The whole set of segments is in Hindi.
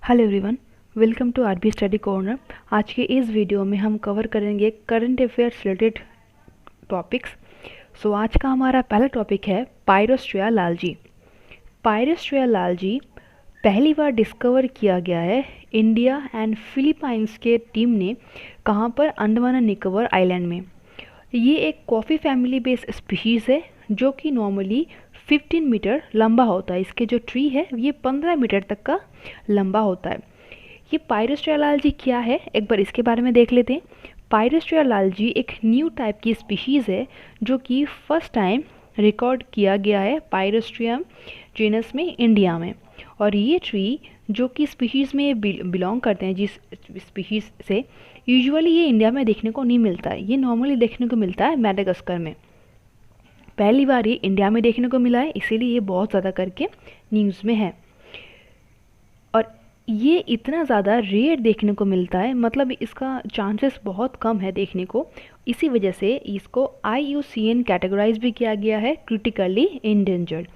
Hello everyone, welcome to RB study corner. आज के इस वीडियो में हम कवर करेंगे करंट अफेयर्स रिलेटेड टॉपिक्स। आज का हमारा पहला टॉपिक है पायरोस्ट्रिया लालजी। पायरोस्ट्रिया लालजी पहली बार डिस्कवर किया गया है इंडिया एंड फिलीपाइंस के टीम ने। कहाँ पर? अंडमान एंड निकोबार आइलैंड में। ये एक कॉफ़ी फैमिली बेस्ड स्पीशीज़ है जो कि नॉर्मली 15 मीटर लंबा होता है। इसके जो ट्री है ये 15 मीटर तक का लंबा होता है। ये पायरोस्ट्रिया लालजी क्या है, एक बार इसके बारे में देख लेते हैं। पायरोस्ट्रिया लालजी एक न्यू टाइप की स्पीशीज़ है जो कि फर्स्ट टाइम रिकॉर्ड किया गया है पायरोस्ट्रियम जीनस में इंडिया में। और ये ट्री जो कि स्पीशीज़ में बिलोंग करते हैं, जिस स्पीशीज़ से यूजुअली ये इंडिया में देखने को नहीं मिलता है, ये नॉर्मली देखने को मिलता है मैडागास्कर में। पहली बार ये इंडिया में देखने को मिला है, इसीलिए ये बहुत ज़्यादा करके न्यूज़ में है। और ये इतना ज़्यादा रेयर देखने को मिलता है, मतलब इसका चांसेस बहुत कम है देखने को। इसी वजह से इसको IUCN कैटेगराइज भी किया गया है क्रिटिकली इंडेंजर्ड।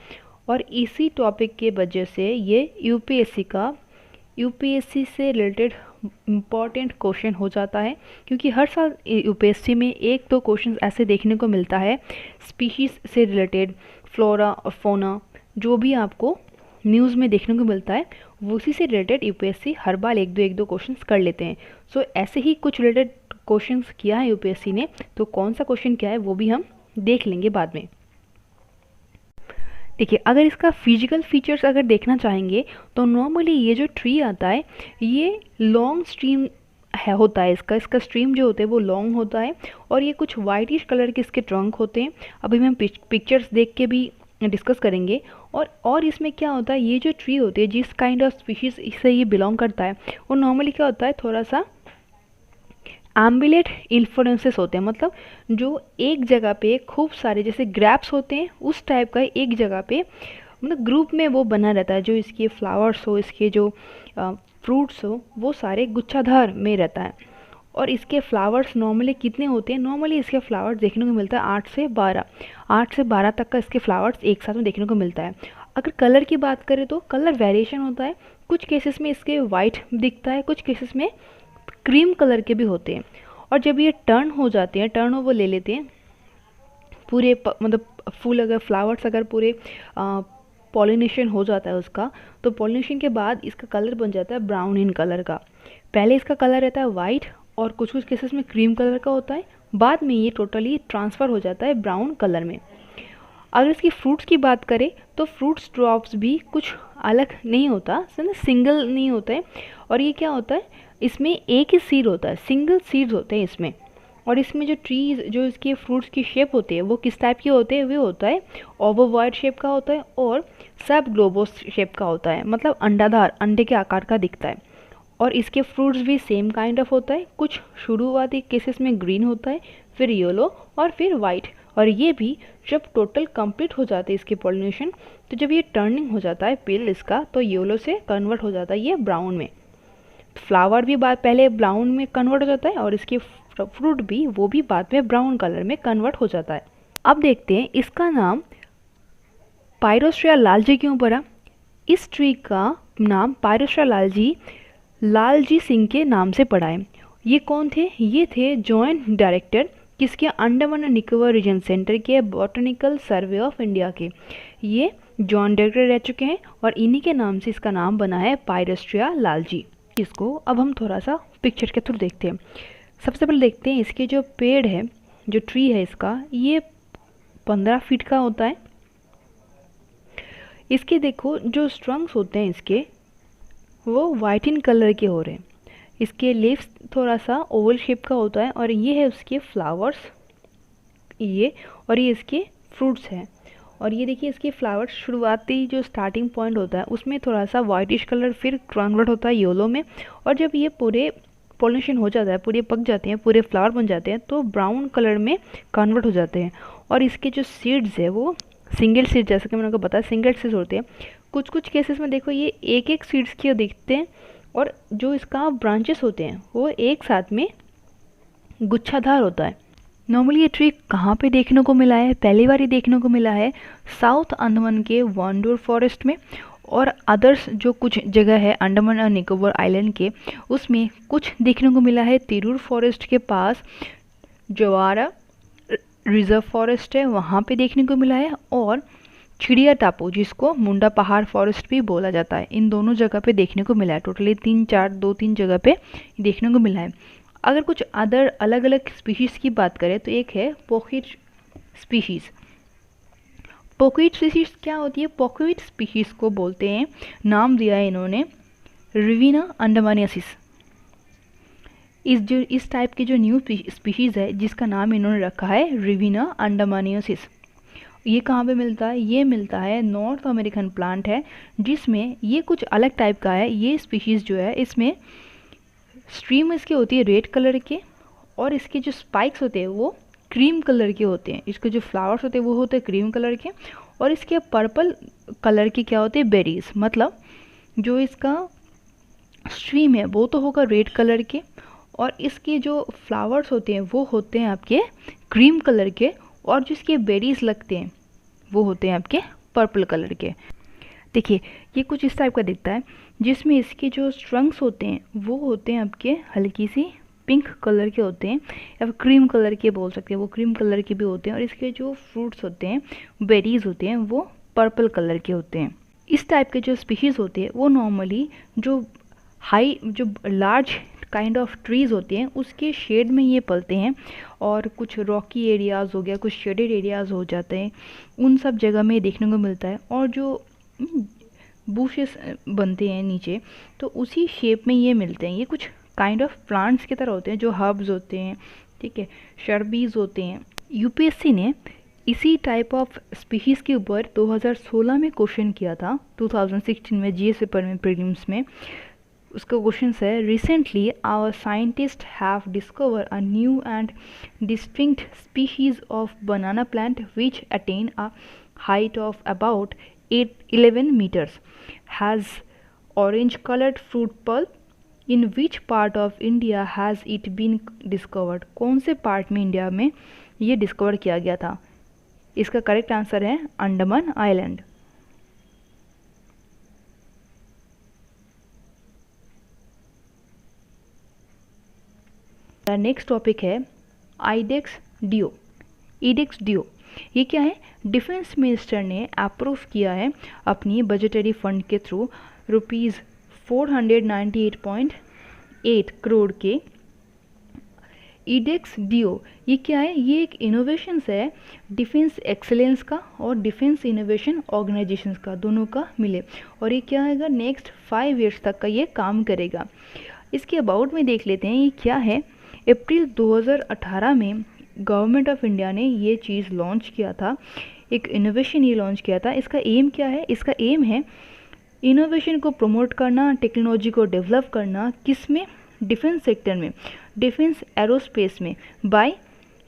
और इसी टॉपिक के वजह से ये यूपीएससी से रिलेटेड इम्पॉर्टेंट क्वेश्चन हो जाता है, क्योंकि हर साल यूपीएससी में एक दो क्वेश्चन ऐसे देखने को मिलता है स्पीशीज़ से रिलेटेड, फ्लोरा और फोना जो भी आपको न्यूज़ में देखने को मिलता है वो उसी से रिलेटेड यूपीएससी हर बार एक दो क्वेश्चंस कर लेते हैं। ऐसे ही कुछ रिलेटेड क्वेश्चंस किया है यूपीएससी ने, तो कौन सा क्वेश्चन क्या है वो भी हम देख लेंगे बाद में। देखिए, अगर इसका फिजिकल फीचर्स अगर देखना चाहेंगे तो नॉर्मली ये जो ट्री आता है ये लॉन्ग स्ट्रीम होता है। इसका स्ट्रीम जो होता है वो लॉन्ग होता है और ये कुछ वाइटिश कलर के इसके ट्रंक होते हैं। अभी हम पिक्चर्स देख के भी डिस्कस करेंगे। और इसमें क्या होता है, ये जो ट्री होती है जिस काइंड ऑफ स्पीशीज़ से ये बिलोंग करता है वो नॉर्मली क्या होता है, थोड़ा सा एम्बिलेट इन्फ्लोरेंसेस होते हैं। मतलब जो एक जगह पे खूब सारे जैसे ग्रैप्स होते हैं उस टाइप का एक जगह पे मतलब ग्रुप में वो बना रहता है। जो इसके फ्लावर्स हो, इसके जो फ्रूट्स हो, वो सारे गुच्छाधार में रहता है। और इसके फ्लावर्स नॉर्मली कितने होते हैं? नॉर्मली इसके फ्लावर्स देखने को मिलता है 8 से 12 तक का इसके फ्लावर्स एक साथ में देखने को मिलता है। अगर कलर की बात करें तो कलर वेरिएशन होता है। कुछ केसेस में इसके वाइट दिखता है, कुछ केसेस में क्रीम कलर के भी होते हैं। और जब ये टर्न हो जाते हैं, टर्न ओवर ले लेते हैं पूरे मतलब फूल, अगर फ्लावर्स अगर पूरे पॉलिनेशन हो जाता है उसका, तो पॉलिनेशन के बाद इसका कलर बन जाता है ब्राउन इन कलर का। पहले इसका कलर रहता है वाइट और कुछ कुछ केसेस में क्रीम कलर का होता है, बाद में ये टोटली ट्रांसफ़र हो जाता है ब्राउन कलर में। अगर इसकी फ्रूट्स की बात करें तो फ्रूट्स ड्रॉप्स भी कुछ अलग नहीं होता, सिंगल नहीं होता है। और ये क्या होता है, इसमें एक ही सीड होता है, सिंगल सीड्स होते हैं इसमें। और इसमें जो ट्रीज जो इसके फ्रूट्स की शेप होती है वो किस टाइप की होते हैं, वो होता है ओवोवॉइड शेप का होता है और सब ग्लोबोस शेप का होता है, मतलब अंडाधार, अंडे के आकार का दिखता है। और इसके फ्रूट्स भी सेम काइंड ऑफ होता है। कुछ शुरुआती केसेस में ग्रीन होता है, फिर येलो और फिर वाइट। और ये भी जब टोटल कंप्लीट हो जाते हैं इसके पॉलिनेशन, तो जब ये टर्निंग हो जाता है पेल इसका, तो येलो से कन्वर्ट हो जाता है ये ब्राउन में। फ्लावर भी बाद पहले ब्राउन में कन्वर्ट हो जाता है और इसके फ्रूट भी वो भी बाद में ब्राउन कलर में कन्वर्ट हो जाता है। अब देखते हैं इसका नाम पायरोस्ट्रिया लालजी क्यों पड़ा। इस ट्री का नाम पायरोस्ट्रिया लालजी सिंह के नाम से पड़ा है। ये कौन थे? ये थे जॉइंट डायरेक्टर किसके? Andaman and Nicobar region centre के बॉटनिकल सर्वे ऑफ इंडिया के। ये जॉइंट डायरेक्टर रह चुके हैं और इन्हीं के नाम से इसका नाम बना है पायरोस्ट्रिया लालजी। इसको अब हम थोड़ा सा पिक्चर के थ्रू देखते हैं। सबसे पहले देखते हैं इसके जो पेड़ है, जो ट्री है इसका, ये 15 फीट का होता है। इसके देखो जो स्ट्रंग्स होते हैं इसके वो वाइट इन कलर के हो रहे हैं। इसके लीव्स थोड़ा सा ओवल शेप का होता है और ये है उसके फ्लावर्स, ये और ये इसके फ्रूट्स हैं। और ये देखिए इसके फ्लावर्स शुरुआती जो स्टार्टिंग पॉइंट होता है उसमें थोड़ा सा वाइटिश कलर, फिर कन्वर्ट होता है येलो में। और जब ये पूरे पॉलिनेशन हो जाता है, पूरे पक जाते हैं, पूरे फ्लावर बन जाते हैं, तो ब्राउन कलर में कन्वर्ट हो जाते हैं। और इसके जो सीड्स है वो सिंगल सीड, जैसा कि मैंने आपको बताया सिंगल सीड्स होते हैं। कुछ कुछ केसेस में देखो ये एक एक सीड्स के दिखते हैं और जो इसका ब्रांचेस होते हैं वो एक साथ में गुच्छाधार होता है। नॉर्मली ये ट्री कहाँ पे देखने को मिला है? पहली बार ये देखने को मिला है साउथ अंडमान के वांडूर फॉरेस्ट में। और अदर्स जो कुछ जगह है अंडमान और निकोबार आइलैंड के, उसमें कुछ देखने को मिला है तिरूर फॉरेस्ट के पास जवारा रिजर्व फॉरेस्ट है वहाँ पे देखने को मिला है, और चिड़िया टापू जिसको मुंडा पहाड़ फॉरेस्ट भी बोला जाता है, इन दोनों जगह पे देखने को मिला है। टोटली 3 जगह पे देखने को मिला है। अगर कुछ अदर अलग अलग स्पीशीज़ की बात करें तो एक है पोकिट स्पीशीज़। पोकिट स्पीशीज़ क्या होती है? पोकिट स्पीशीज़ को बोलते हैं, नाम दिया है इन्होंने रिविना अंडमानियासिस। इस टाइप की जो न्यू स्पीशीज़ है जिसका नाम इन्होंने रखा है रिविना अंडमानियासिस। ये कहाँ पे मिलता है? ये मिलता है नॉर्थ अमेरिकन प्लांट है, जिसमें ये कुछ अलग टाइप का है। ये स्पीशीज़ जो है इसमें स्ट्रीम इसकी होती है रेड कलर के, और इसके जो स्पाइक्स होते हैं वो क्रीम कलर के होते हैं। इसके जो फ्लावर्स होते हैं वो होते हैं क्रीम कलर के, और इसके पर्पल कलर के क्या होते हैं? बेरीज। मतलब जो इसका स्ट्रीम है वो तो होगा रेड कलर के, और इसके जो फ्लावर्स होते हैं वो होते हैं आपके क्रीम कलर के, और जो इसके बेरीज लगते हैं वो होते हैं आपके पर्पल कलर के। देखिए ये कुछ इस टाइप का दिखता है, जिसमें इसके जो स्ट्रंग्स होते हैं वो होते हैं आपके हल्की सी पिंक कलर के होते हैं, या फिर क्रीम कलर के बोल सकते हैं, वो क्रीम कलर के भी होते हैं, और इसके जो फ्रूट्स होते हैं, बेरीज होते हैं, वो पर्पल कलर के होते हैं। इस टाइप के जो स्पीशीज़ होते हैं वो नॉर्मली जो लार्ज काइंड ऑफ ट्रीज़ होते हैं उसके शेड में ये पलते हैं, और कुछ रॉकी एरियाज़ हो गया, कुछ शेडेड एरियाज़ हो जाते हैं, उन सब जगह में देखने को मिलता है। और जो बुशेस बनते हैं नीचे तो उसी शेप में ये मिलते हैं। ये कुछ काइंड ऑफ प्लांट्स की तरह होते हैं, जो हर्ब्स होते हैं, ठीक है, शर्बीज होते हैं। यूपीएससी ने इसी टाइप ऑफ स्पीशीज़ के ऊपर 2016 में क्वेश्चन किया था, 2016 में जीएस पेपर में प्रीलिम्स में। उसका क्वेश्चन है, recently our scientist have discover a new and distinct species of banana plant which attain a height of about 11 meters, has orange colored fruit pulp. In which part of India has it been discovered? कौन से पार्ट में इंडिया में ये डिस्कवर किया गया था? इसका करेक्ट आंसर है अंडमान आइलैंड। नेक्स्ट टॉपिक है आइडेक्स डियो। ईडेक्स डियो ये क्या है? डिफेंस मिनिस्टर ने अप्रूव किया है अपनी बजटरी फंड के थ्रू ₹498.8 करोड़ के ईडेक्स डियो। ये क्या है? ये एक इनोवेशन है डिफेंस एक्सेलेंस का और डिफेंस इनोवेशन ऑर्गेनाइजेशंस का, दोनों का मिले, और ये क्या है? नेक्स्ट 5 years तक का ये काम करेगा। इसके अबाउट में देख लेते हैं ये क्या है। अप्रैल 2018 में गवर्नमेंट ऑफ इंडिया ने ये चीज़ लॉन्च किया था, एक इनोवेशन ये लॉन्च किया था। इसका एम क्या है? इसका एम है इनोवेशन को प्रमोट करना, टेक्नोलॉजी को डेवलप करना, किस में? डिफेंस सेक्टर में, डिफेंस एरोस्पेस में, बाय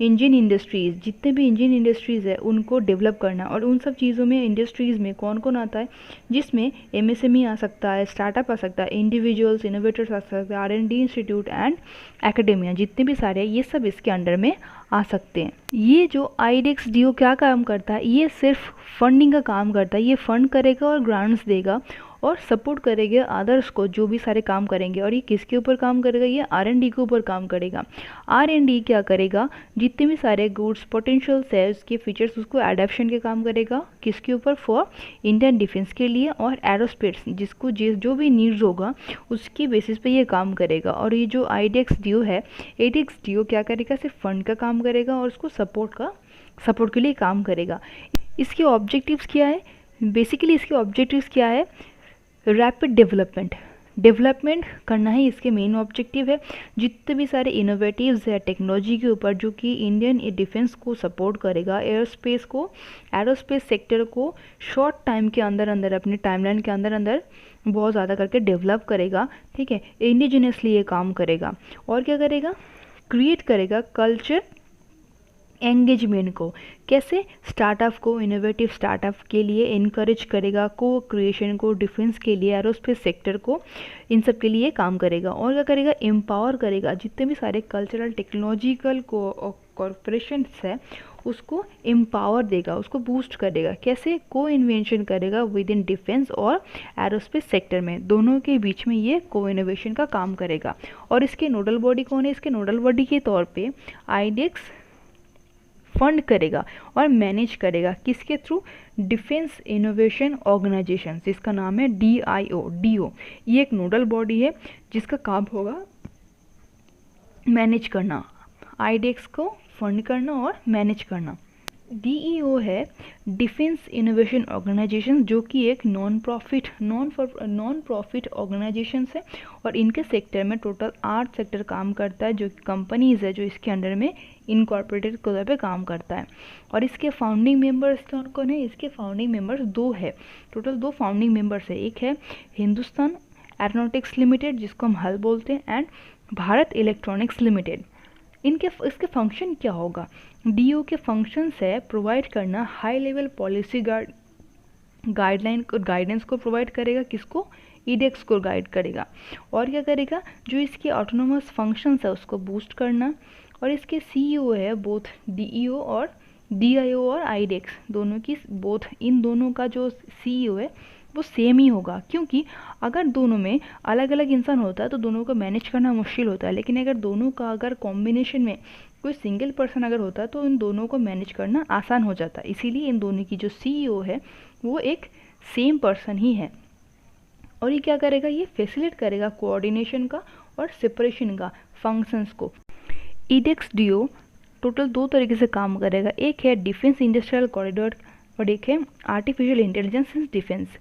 इंजन इंडस्ट्रीज़, जितने भी इंजन इंडस्ट्रीज़ है उनको डेवलप करना। और उन सब चीज़ों में, इंडस्ट्रीज़ में कौन कौन आता है? जिसमें एमएसएमई आ सकता है, स्टार्टअप आ सकता है, इंडिविजुअल्स, इनोवेटर्स आ सकते हैं, आर&डी इंस्टीट्यूट एंड एकेडेमिया, जितने भी सारे हैं ये सब इसके अंडर में आ सकते हैं। ये जो आइडेक्स डियो क्या काम करता है? ये सिर्फ फंडिंग का काम करता है। ये फंड करेगा और ग्रांट्स देगा और सपोर्ट करेगा अदर्स को जो भी सारे काम करेंगे। और ये किसके ऊपर काम करेगा? ये आर&डी के ऊपर काम करेगा। आर&डी क्या करेगा? जितने भी सारे गुड्स पोटेंशियल्स है उसके फीचर्स उसको एडेप्शन के काम करेगा। किसके ऊपर? फॉर इंडियन डिफेंस के लिए और एरोस्पेस, जिसको जो भी नीड्स होगा उसके बेसिस पे ये काम करेगा। और ये जो आइडेक्स डियो है, आइडेक्स डियो क्या करेगा? सिर्फ फंड का काम करेगा और उसको सपोर्ट के लिए काम करेगा। इसके ऑब्जेक्टिव्स क्या है? बेसिकली इसके ऑब्जेक्टिव्स क्या है? रैपिड डेवलपमेंट करना ही इसके मेन ऑब्जेक्टिव है। जितने भी सारे इनोवेटिव्स है टेक्नोलॉजी के ऊपर जो कि इंडियन डिफेंस को सपोर्ट करेगा, एरोस्पेस सेक्टर को शॉर्ट टाइम के अंदर अपने टाइमलाइन के अंदर बहुत ज़्यादा करके डेवलप करेगा, ठीक है, इंडिजिनियसली ये काम करेगा। और क्या करेगा? क्रिएट करेगा कल्चर एंगेजमेंट को। कैसे? स्टार्टअप को, इनोवेटिव स्टार्टअप के लिए इनकरेज करेगा, को क्रिएशन को, डिफेंस के लिए, एरोस्पेस सेक्टर को, इन सब के लिए काम करेगा। और क्या करेगा? एम्पावर करेगा जितने भी सारे कल्चरल टेक्नोलॉजिकल कॉरपोरेशंस है उसको एम्पावर देगा, उसको बूस्ट करेगा। कैसे? को इन्वेंशन करेगा विद इन डिफेंस और एरोस्पेस सेक्टर में, दोनों के बीच में ये को इनोवेशन का काम करेगा। और इसके नोडल बॉडी कौन है? इसके नोडल बॉडी के तौर पे आईडेक्स फंड करेगा और मैनेज करेगा, किसके थ्रू? डिफेंस इनोवेशन ऑर्गेनाइजेशन, जिसका नाम है DIO। ये एक नोडल बॉडी है जिसका काम होगा मैनेज करना, आईडेक्स को फंड करना और मैनेज करना। DEO है डिफेंस इनोवेशन ऑर्गेनाइजेशन, जो कि एक नॉन प्रॉफिट ऑर्गेनाइजेशन है और इनके सेक्टर में टोटल 8 सेक्टर काम करता है, जो कंपनीज है जो इसके अंडर में इनकॉर्पोरेटेड के तौर पे काम करता है। और इसके फाउंडिंग मेंबर्स कौन कौन है? इसके फाउंडिंग मेंबर्स 2 है, टोटल 2 फाउंडिंग मेंबर्स है। एक है हिंदुस्तान एरोनॉटिक्स लिमिटेड, जिसको हम हल बोलते हैं, एंड भारत इलेक्ट्रॉनिक्स लिमिटेड। इसके फंक्शन क्या होगा? DO के फंक्शंस है प्रोवाइड करना हाई लेवल पॉलिसी गाइडेंस को प्रोवाइड करेगा, किसको? ईडेक्स को गाइड करेगा। और क्या करेगा? जो इसके ऑटोनोमस फंक्शंस है उसको बूस्ट करना। और इसके CEO है बोथ DEO और DIO और आईडेक्स दोनों की, इन दोनों का जो CEO है वो सेम ही होगा, क्योंकि अगर दोनों में अलग अलग इंसान होता है तो दोनों को मैनेज करना मुश्किल होता है, लेकिन अगर दोनों का अगर कॉम्बिनेशन में कोई सिंगल पर्सन अगर होता है तो इन दोनों को मैनेज करना आसान हो जाता है। इसीलिए इन दोनों की जो CEO है वो एक सेम पर्सन ही है। और ये क्या करेगा? ये फैसिलिटेट करेगा कोऑर्डिनेशन का और सेपरेशन का फंक्शंस को। ईडेक्स DO टोटल 2 तरीके से काम करेगा, एक है डिफेंस इंडस्ट्रियल कॉरिडोर और एक है artificial intelligence in defence.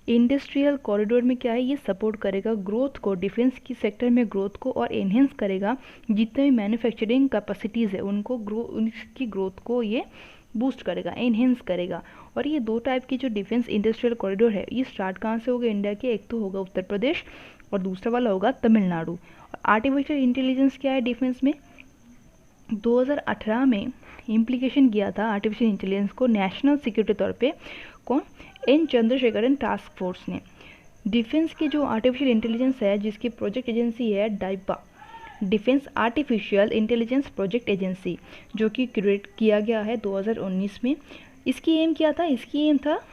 Industrial corridor में क्या है? ये सपोर्ट करेगा ग्रोथ को, डिफेंस की सेक्टर में ग्रोथ को, और एनहेंस करेगा जितने भी मैन्युफैक्चरिंग कैपेसिटीज़ है उनकी ग्रोथ को ये बूस्ट करेगा, एनहेंस करेगा। और ये 2 टाइप की जो डिफेंस इंडस्ट्रियल कॉरिडोर है ये स्टार्ट कहाँ से होगा इंडिया के? एक तो होगा उत्तर प्रदेश और दूसरा वाला होगा तमिलनाडु। आर्टिफिशियल इंटेलिजेंस क्या है डिफेंस में? 2018 में इम्प्लीकेशन किया था आर्टिफिशियल इंटेलिजेंस को नेशनल सिक्योरिटी तौर पे, कौन? N चंद्रशेखरन टास्क फोर्स ने। डिफेंस की जो आर्टिफिशियल इंटेलिजेंस है जिसकी प्रोजेक्ट एजेंसी है DAIPA, defence artificial intelligence project agency, जो कि क्रिएट किया गया है 2019 में। इसकी एम क्या था? इसकी एम था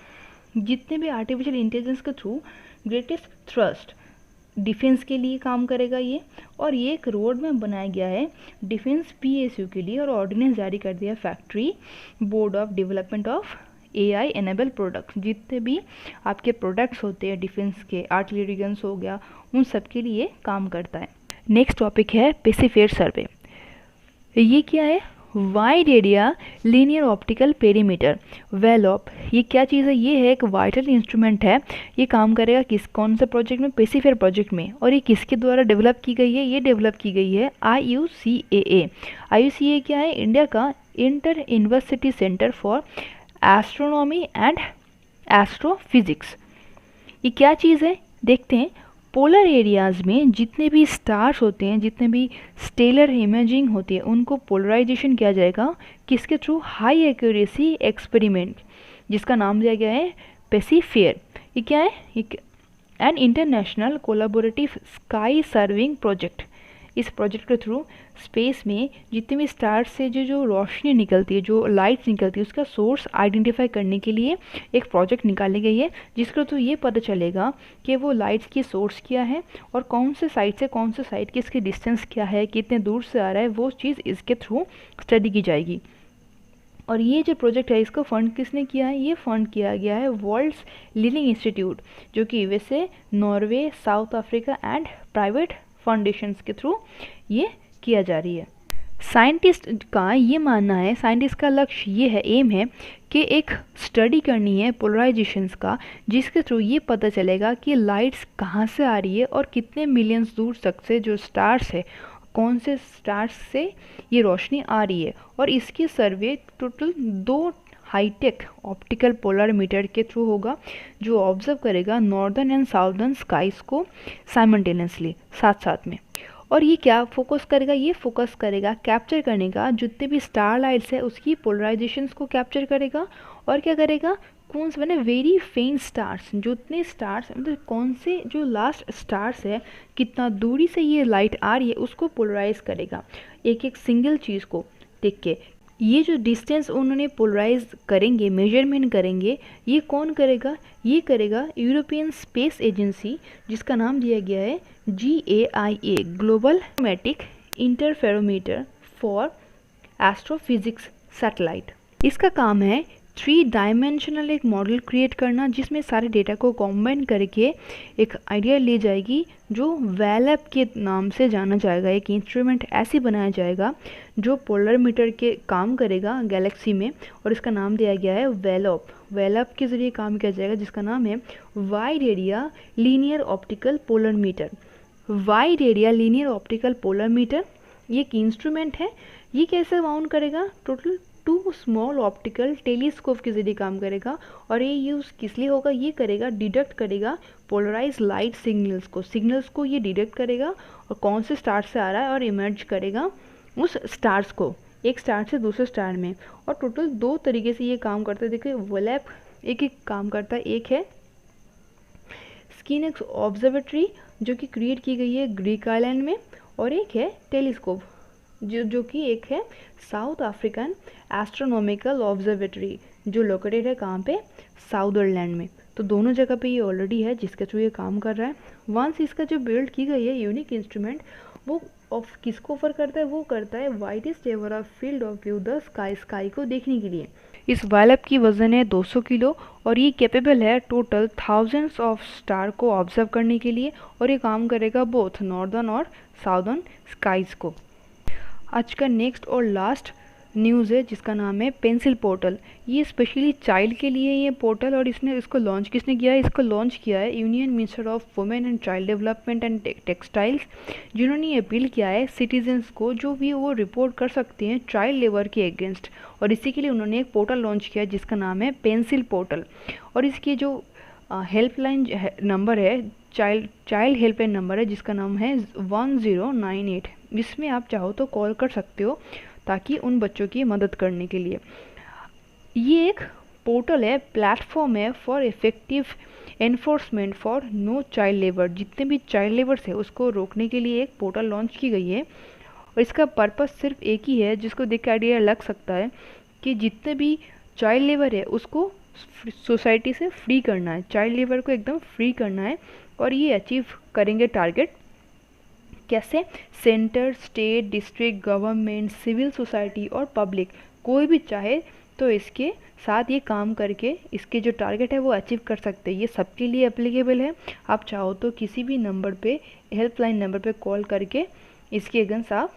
जितने भी आर्टिफिशियल इंटेलिजेंस के थ्रू ग्रेटेस्ट थ्रस्ट डिफेंस के लिए काम करेगा ये। और ये एक रोड मैप बनाया गया है डिफेंस PSU के लिए और ऑर्डिनेंस जारी कर दिया factory board of development of AI enable products. जितने भी आपके प्रोडक्ट्स होते हैं डिफेंस के, आर्टिलरी गन्स हो गया, उन सब के लिए काम करता है। नेक्स्ट टॉपिक है पेसिफेयर सर्वे। ये क्या है? Wide area linear optical perimeter, WALOP. ये क्या चीज़ है? ये है एक वाइटल इंस्ट्रूमेंट है, ये काम करेगा कौन से प्रोजेक्ट में? पेसिफेयर प्रोजेक्ट में। और ये किसके द्वारा डेवलप की गई है? ये डेवलप की गई है IUCAA। IUCAA क्या है? इंडिया का inter university centre for astronomy and astrophysics. ये क्या चीज़ है? देखते हैं। पोलर एरियाज़ में जितने भी स्टार्स होते हैं, जितने भी स्टेलर इमेजिंग होती है, उनको पोलराइजेशन किया जाएगा किसके थ्रू? हाई एक्यूरेसी एक्सपेरिमेंट, जिसका नाम दिया गया है पेसिफेयर। ये क्या है? An international collaborative sky serving project. इस प्रोजेक्ट के थ्रू स्पेस में जितने भी स्टार्स से जो रोशनी निकलती है, जो लाइट्स निकलती है, उसका सोर्स आइडेंटिफाई करने के लिए एक प्रोजेक्ट निकाली गई है, जिसके थ्रू ये पता चलेगा कि वो लाइट्स की सोर्स क्या है और कौन से साइड से कौन से साइड की इसकी डिस्टेंस क्या है, कितने दूर से आ रहा है, वो चीज़ इसके थ्रू स्टडी की जाएगी। और ये जो प्रोजेक्ट है इसको फंड किसने किया है? ये फंड किया गया है वर्ल्ड्स लीडिंग इंस्टीट्यूट, जो कि USA, Norway, south Africa and private foundations के थ्रू ये किया जा रही है। साइंटिस्ट का ये मानना है, साइंटिस्ट का लक्ष्य ये है, एम है कि एक स्टडी करनी है पोलराइजेशंस का, जिसके थ्रू ये पता चलेगा कि लाइट्स कहाँ से आ रही है और कितने मिलियंस दूर तक से जो स्टार्स है, कौन से स्टार्स से ये रोशनी आ रही है। और इसकी सर्वे टोटल 2 हाईटेक ऑप्टिकल पोलरीमीटर के थ्रू होगा, जो ऑब्जर्व करेगा नॉर्दर्न एंड साउदर्न स्काइज को साइमल्टेनियसली, साथ साथ में। और ये क्या फोकस करेगा? ये फोकस करेगा कैप्चर करने का, जितने भी स्टार लाइट्स है उसकी पोलराइजेशंस को कैप्चर करेगा। और क्या करेगा? कौन से मैंने वेरी फेंट स्टार्स, जितने स्टार्स मतलब कौन से जो लास्ट स्टार्स है, कितना दूरी से ये लाइट आ रही है, उसको पोलराइज करेगा एक एक सिंगल चीज़ को देख के। ये जो डिस्टेंस उन्होंने पोलराइज करेंगे, मेजरमेंट करेंगे, ये कौन करेगा? ये करेगा यूरोपियन स्पेस एजेंसी, जिसका नाम दिया गया है GAIA, global aromatic interferometer for astrophysics satellite. इसका काम है 3 डायमेंशनल एक मॉडल क्रिएट करना, जिसमें सारे डेटा को कॉम्बाइन करके एक आइडिया ले जाएगी जो वेलअप के नाम से जाना जाएगा। एक इंस्ट्रूमेंट ऐसे बनाया जाएगा जो पोलरीमीटर के काम करेगा गैलेक्सी में, और इसका नाम दिया गया है वेलअप। वेलअप के ज़रिए काम किया जाएगा, जिसका नाम है wide area linear optical polarimeter. Wide area linear optical polarimeter ये एक इंस्ट्रूमेंट है। ये कैसे माउंट करेगा? टोटल 2 स्मॉल ऑप्टिकल टेलीस्कोप के जरिए काम करेगा। और ये यूज़ किस लिए होगा? ये करेगा, डिटेक्ट करेगा पोलराइज लाइट सिग्नल्स को ये डिटेक्ट करेगा और कौन से स्टार से आ रहा है और इमर्ज करेगा उस स्टार्स को एक स्टार से दूसरे स्टार में। और टोटल 2 तरीके से ये काम करता है। देखिए वेलअप एक काम करता है। एक है स्किनेक्स ऑब्जर्वेटरी जो कि क्रिएट की गई है ग्रीक आइलैंड में, और एक है टेलीस्कोप जो कि एक है साउथ अफ्रीकन एस्ट्रोनॉमिकल ऑब्जर्वेटरी जो लोकेटेड है कहाँ पे? साउदरलैंड में। तो दोनों जगह पे ये ऑलरेडी है जिसके थ्रू ये काम कर रहा है। वंस इसका जो बिल्ड की गई है यूनिक इंस्ट्रूमेंट, वो ऑफ किसको ऑफर करता है? वो करता है widest ever of field of view the sky को देखने के लिए। इस वेलअप की वजन है 200 किलो और ये कैपेबल है टोटल थाउजेंड्स ऑफ स्टार को ऑब्जर्व करने के लिए, और ये काम करेगा बोथ नॉर्दर्न और साउदर्न स्काईज को। आज का नेक्स्ट और लास्ट न्यूज़ है जिसका नाम है पेंसिल पोर्टल। ये स्पेशली चाइल्ड के लिए ये पोर्टल, और इसको लॉन्च किसने किया है? इसको लॉन्च किया है union minister of women and child development and textiles, जिन्होंने ये अपील किया है सिटीजन्स को जो भी वो रिपोर्ट कर सकते हैं चाइल्ड लेबर के अगेंस्ट। और इसी के लिए उन्होंने एक पोर्टल लॉन्च किया है जिसका नाम है पेंसिल पोर्टल। और इसके जो हेल्पलाइन नंबर है, चाइल्ड हेल्पलाइन नंबर है जिसका नाम है 1098, जिसमें आप चाहो तो कॉल कर सकते हो ताकि उन बच्चों की मदद करने के लिए। ये एक पोर्टल है, प्लेटफॉर्म है for effective enforcement for no child labour. जितने भी चाइल्ड लेबर्स है उसको रोकने के लिए एक पोर्टल लॉन्च की गई है, और इसका पर्पस सिर्फ एक ही है, जिसको देख के आइडिया लग सकता है कि जितने भी चाइल्ड लेबर है उसको सोसाइटी से फ्री करना है, चाइल्ड लेबर को एकदम फ्री करना है। और ये अचीव करेंगे टारगेट कैसे? Centre, state, district government, civil society और पब्लिक, कोई भी चाहे तो इसके साथ ये काम करके इसके जो टारगेट है वो अचीव कर सकते हैं। ये सबके लिए एप्लीकेबल है। आप चाहो तो किसी भी नंबर पे, हेल्पलाइन नंबर पे कॉल करके इसके अगेंस्ट आप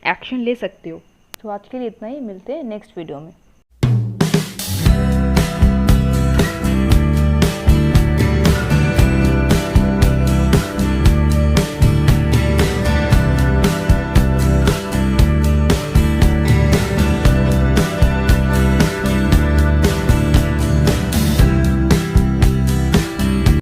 एक्शन ले सकते हो। तो आज के लिए इतना ही, मिलते हैं नेक्स्ट वीडियो में।